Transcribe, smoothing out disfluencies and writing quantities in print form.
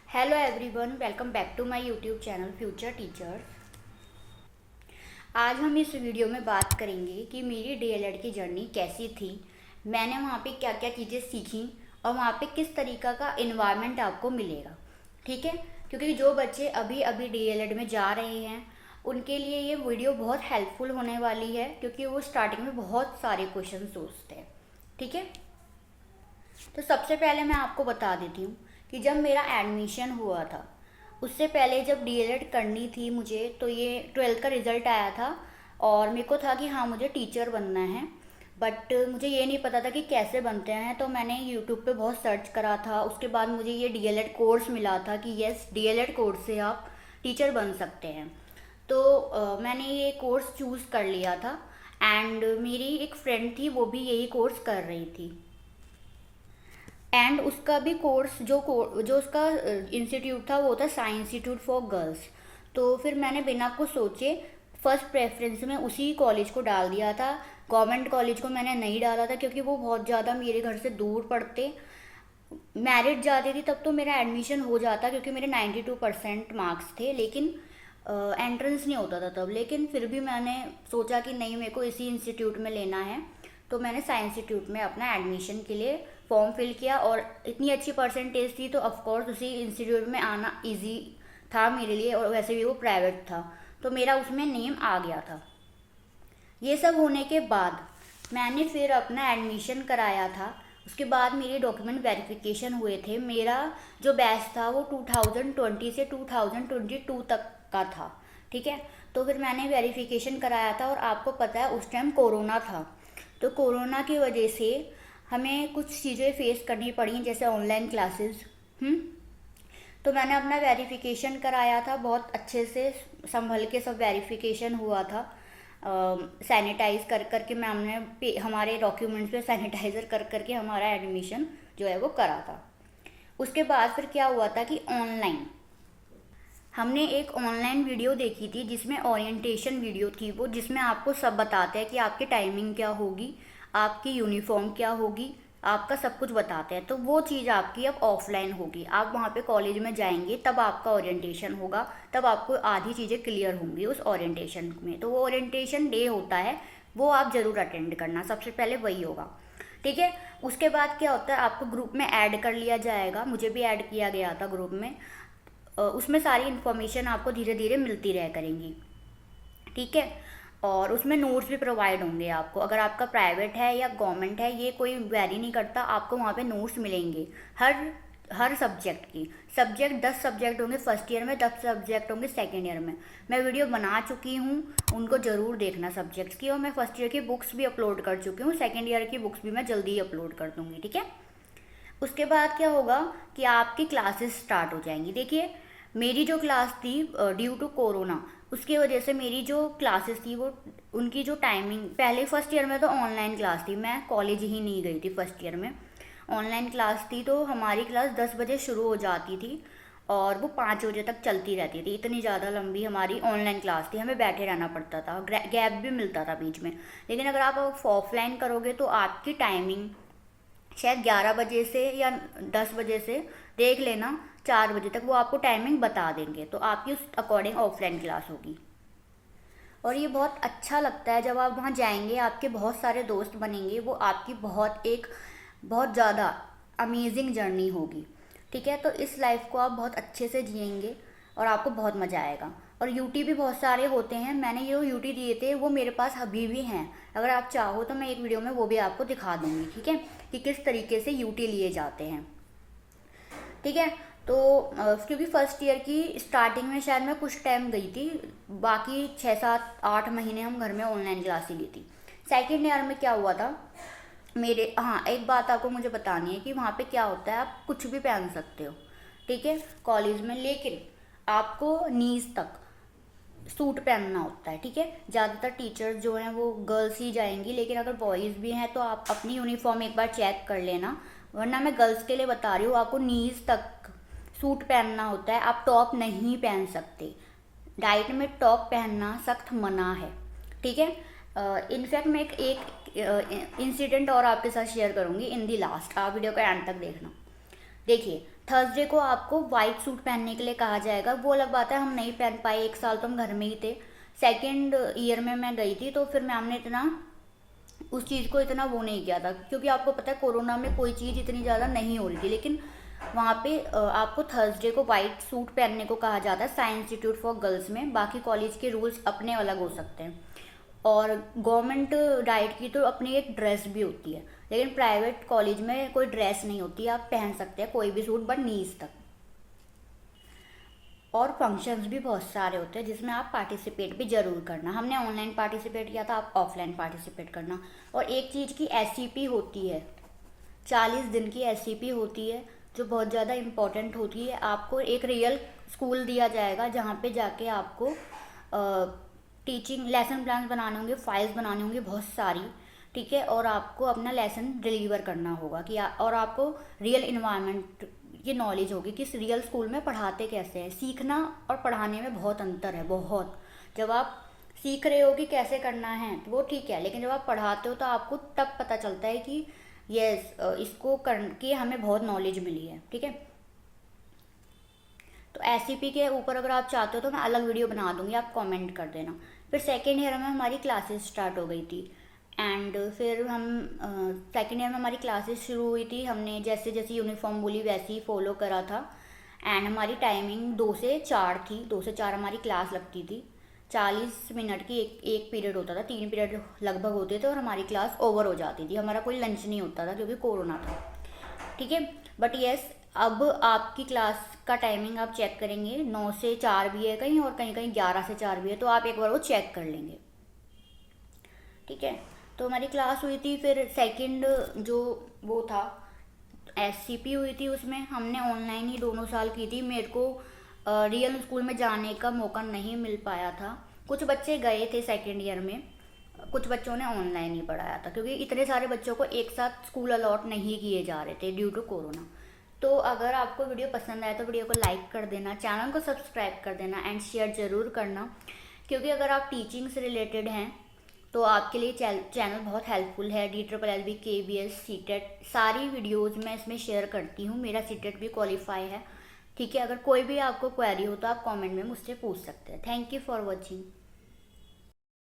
Hello everyone, welcome back to my YouTube channel future teachers. आज हम इस video में बात करेंगे कि मेरी डीएलएड की जर्नी कैसी थी, मैंने वहाँ पे क्या क्या चीज़ें सीखी और वहाँ पे किस तरीक़ा का इन्वायरमेंट आपको मिलेगा। ठीक है, क्योंकि जो बच्चे अभी अभी डीएलएड में जा रहे हैं उनके लिए ये वीडियो बहुत हेल्पफुल होने वाली है, क्योंकि वो स्टार्टिंग में बहुत सारे क्वेश्चन सोचते हैं। ठीक है, तो सबसे पहले मैं आपको बता देती हूँ कि जब मेरा एडमिशन हुआ था उससे पहले जब डीएलएड करनी थी मुझे, तो ये 12th का रिज़ल्ट आया था और मेरे को था कि हाँ मुझे टीचर बनना है। बट मुझे ये नहीं पता था कि कैसे बनते हैं, तो मैंने यूट्यूब पे बहुत सर्च करा था। उसके बाद मुझे ये डीएलएड कोर्स मिला था कि यस, डीएलएड कोर्स से आप टीचर बन सकते हैं। तो मैंने ये कोर्स चूज़ कर लिया था एंड मेरी एक फ्रेंड थी, वो भी यही कोर्स कर रही थी एंड उसका भी कोर्स जो उसका इंस्टीट्यूट था वो था साइंस इंस्टीट्यूट फॉर गर्ल्स। तो फिर मैंने बिना कुछ सोचे फर्स्ट प्रेफरेंस में उसी कॉलेज को डाल दिया था। गवर्नमेंट कॉलेज को मैंने नहीं डाला था क्योंकि वो बहुत ज़्यादा मेरे घर से दूर पड़ते। मैरिट जाती थी तब तो मेरा एडमिशन हो जाता क्योंकि मेरे 92% मार्क्स थे, लेकिन एंट्रेंस नहीं होता था तब। लेकिन फिर भी मैंने सोचा कि नहीं, मेरे को इसी इंस्टीट्यूट में लेना है, तो मैंने साइंस इंस्टीट्यूट में अपना एडमिशन के लिए फॉर्म फिल किया और इतनी अच्छी परसेंटेज थी तो ऑफकोर्स उसी इंस्टीट्यूट में आना इजी था मेरे लिए, और वैसे भी वो प्राइवेट था तो मेरा उसमें नेम आ गया था। ये सब होने के बाद मैंने फिर अपना एडमिशन कराया था। उसके बाद मेरे डॉक्यूमेंट वेरिफिकेशन हुए थे। मेरा जो बैच था वो 2020 से 2022 तक का था। ठीक है, तो फिर मैंने वेरिफिकेशन कराया था और आपको पता है उस टाइम कोरोना था, तो कोरोना की वजह से हमें कुछ चीज़ें फेस करनी पड़ी, जैसे ऑनलाइन क्लासेस। तो मैंने अपना वेरिफिकेशन कराया था, बहुत अच्छे से संभल के सब वेरिफिकेशन हुआ था। सैनिटाइज कर करके हमने हमारे डॉक्यूमेंट्स पे सैनिटाइज़र कर करके हमारा एडमिशन जो है वो करा था। उसके बाद फिर क्या हुआ था कि ऑनलाइन हमने एक ऑनलाइन वीडियो देखी थी जिसमें ओरिएंटेशन वीडियो थी वो, जिसमें आपको सब बताते हैं कि आपकी टाइमिंग क्या होगी, आपकी यूनिफॉर्म क्या होगी, आपका सब कुछ बताते हैं। तो वो चीज़ आपकी अब ऑफलाइन होगी। आप वहाँ पे कॉलेज में जाएंगे तब आपका ओरिएंटेशन होगा, तब आपको आधी चीज़ें क्लियर होंगी उस ओरिएंटेशन में। तो वो ओरिएंटेशन डे होता है, वो आप ज़रूर अटेंड करना, सबसे पहले वही होगा। ठीक है, उसके बाद क्या होता है, आपको ग्रुप में ऐड कर लिया जाएगा। मुझे भी ऐड किया गया था ग्रुप में। उसमें सारी इन्फॉर्मेशन आपको धीरे धीरे मिलती रह करेंगी। ठीक है, और उसमें नोट्स भी प्रोवाइड होंगे आपको। अगर आपका प्राइवेट है या गवर्नमेंट है ये कोई वैरी नहीं करता, आपको वहाँ पे नोट्स मिलेंगे हर सब्जेक्ट की। सब्जेक्ट 10 सब्जेक्ट होंगे फर्स्ट ईयर में, 10 सब्जेक्ट होंगे सेकेंड ईयर में। मैं वीडियो बना चुकी हूँ, उनको ज़रूर देखना सब्जेक्ट्स की। और मैं फर्स्ट ईयर की बुक्स भी अपलोड कर चुकी हूँ, सेकेंड ईयर की बुक्स भी मैं जल्दी ही अपलोड कर दूँगी। ठीक है, उसके बाद क्या होगा कि आपकी क्लासेस स्टार्ट हो जाएंगी। देखिए, मेरी जो क्लास थी ड्यू टू कोरोना, उसकी वजह से मेरी जो क्लासेस थी वो, उनकी जो टाइमिंग, पहले फर्स्ट ईयर में तो ऑनलाइन क्लास थी, मैं कॉलेज ही नहीं गई थी फर्स्ट ईयर में। ऑनलाइन क्लास थी तो हमारी क्लास 10 बजे शुरू हो जाती थी और वो 5 बजे तक चलती रहती थी। इतनी ज़्यादा लंबी हमारी ऑनलाइन क्लास थी, हमें बैठे रहना पड़ता था, गैप भी मिलता था बीच में। लेकिन अगर आप ऑफलाइन करोगे तो आपकी टाइमिंग शायद 11 बजे से या 10 बजे से, देख लेना, 4 बजे तक वो आपको टाइमिंग बता देंगे, तो आपकी उस अकॉर्डिंग ऑफलाइन क्लास होगी। और ये बहुत अच्छा लगता है जब आप वहाँ जाएंगे, आपके बहुत सारे दोस्त बनेंगे, वो आपकी बहुत ज़्यादा अमेजिंग जर्नी होगी। ठीक है, तो इस लाइफ को आप बहुत अच्छे से जिएंगे और आपको बहुत मज़ा आएगा। और यूटी भी बहुत सारे होते हैं, मैंने जो यूटी दिए थे वो मेरे पास अभी भी हैं। अगर आप चाहो तो मैं एक वीडियो में वो भी आपको दिखा दूँगी। ठीक है, कि किस तरीके से यूटी लिए जाते हैं। ठीक है, तो क्योंकि फर्स्ट ईयर की स्टार्टिंग में शायद मैं कुछ टाइम गई थी, बाकी 6 7 8 महीने हम घर में ऑनलाइन क्लास ही ली थी। सेकेंड ईयर में क्या हुआ था मेरे, हाँ एक बात आपको मुझे बतानी है कि वहाँ पे क्या होता है, आप कुछ भी पहन सकते हो। ठीक है, कॉलेज में, लेकिन आपको नीज तक सूट पहनना होता है। ठीक है, ज़्यादातर टीचर्स जो हैं वो गर्ल्स ही जाएंगी, लेकिन अगर बॉयज़ भी हैं तो आप अपनी यूनिफॉर्म एक बार चेक कर लेना, वरना मैं गर्ल्स के लिए बता रही हूँ। आपको नीज तक सूट पहनना होता है, आप टॉप नहीं पहन सकते। डाइट में टॉप पहनना सख्त मना है। ठीक है, इनफैक्ट मैं एक इंसिडेंट और आपके साथ शेयर करूँगी इन दी लास्ट, आप वीडियो का एंड तक देखना। देखिए, थर्सडे को आपको वाइट सूट पहनने के लिए कहा जाएगा। वो अलग बात है, हम नहीं पहन पाए, एक साल तो हम घर में ही थे। सेकेंड ईयर में मैं गई थी, तो फिर मैम ने इतना उस चीज़ को इतना वो नहीं किया था, क्योंकि आपको पता है कोरोना में कोई चीज़ इतनी ज़्यादा नहीं हो रही थी। लेकिन वहाँ पे आपको थर्सडे को वाइट सूट पहनने को कहा जाता है साइंस इंस्टीट्यूट फॉर गर्ल्स में। बाकी कॉलेज के रूल्स अपने अलग हो सकते हैं, और गवर्नमेंट डाइट की तो अपनी एक ड्रेस भी होती है, लेकिन प्राइवेट कॉलेज में कोई ड्रेस नहीं होती, आप पहन सकते हैं कोई भी सूट बट नीज तक। और फंक्शंस भी बहुत सारे होते हैं जिसमें आप पार्टिसिपेट भी ज़रूर करना। हमने ऑनलाइन पार्टिसिपेट किया था, आप ऑफलाइन पार्टिसिपेट करना। और एक चीज़ की एससीपी होती है, 40 दिन की एससीपी होती है, जो बहुत ज़्यादा इम्पोर्टेंट होती है। आपको एक रियल स्कूल दिया जाएगा जहाँ पे जाके आपको टीचिंग लेसन प्लान बनाने होंगे, फाइल्स बनानी होंगी बहुत सारी, ठीक है। और आपको अपना लेसन डिलीवर करना होगा और आपको रियल इन्वायरमेंट की नॉलेज होगी कि रियल स्कूल में पढ़ाते कैसे हैं। सीखना और पढ़ाने में बहुत अंतर है, बहुत। जब आप सीख रहे हो कि कैसे करना है तो वो ठीक है, लेकिन जब आप पढ़ाते हो तो आपको तब पता चलता है कि यस इसको करके हमें बहुत नॉलेज मिली है, ठीक है। तो एससीपी के ऊपर अगर आप चाहते हो तो मैं अलग वीडियो बना दूंगी, आप कमेंट कर देना। फिर सेकेंड ईयर में हमारी क्लासेस स्टार्ट हो गई थी, एंड फिर हम सेकेंड ईयर में हमारी क्लासेस शुरू हुई थी। हमने जैसे जैसे यूनिफॉर्म बोली वैसे ही फॉलो करा था। एंड हमारी टाइमिंग 2 से 4 थी, 2 से 4 हमारी क्लास लगती थी। 40 मिनट की एक पीरियड होता था, 3 पीरियड लगभग होते थे, और हमारी क्लास ओवर हो जाती थी। हमारा कोई लंच नहीं होता था क्योंकि कोरोना था, ठीक है। बट यस, अब आपकी क्लास का टाइमिंग आप चेक करेंगे, 9 से 4 भी है कहीं, और कहीं कहीं 11 से 4 भी है, तो आप एक बार वो चेक कर लेंगे, ठीक है। तो हमारी क्लास हुई थी। फिर सेकंड जो वो था एससीपी हुई थी, उसमें हमने ऑनलाइन ही दोनों साल की थी। मेरे को रियल स्कूल में जाने का मौका नहीं मिल पाया था। कुछ बच्चे गए थे सेकंड ईयर में, कुछ बच्चों ने ऑनलाइन ही पढ़ाया था, क्योंकि इतने सारे बच्चों को एक साथ स्कूल अलॉट नहीं किए जा रहे थे ड्यू टू कोरोना। तो अगर आपको वीडियो पसंद आए तो वीडियो को लाइक कर देना, चैनल को सब्सक्राइब कर देना, एंड शेयर ज़रूर करना, क्योंकि अगर आप टीचिंग से रिलेटेड हैं तो आपके लिए चैनल बहुत हेल्पफुल है। DLLB, KVS, सीटेट सारी वीडियोस मैं इसमें शेयर करती हूँ। मेरा सीटेट भी क्वालिफाई है, ठीक है। अगर कोई भी आपको क्वेरी हो तो आप कमेंट में मुझसे पूछ सकते हैं। Thank you for watching.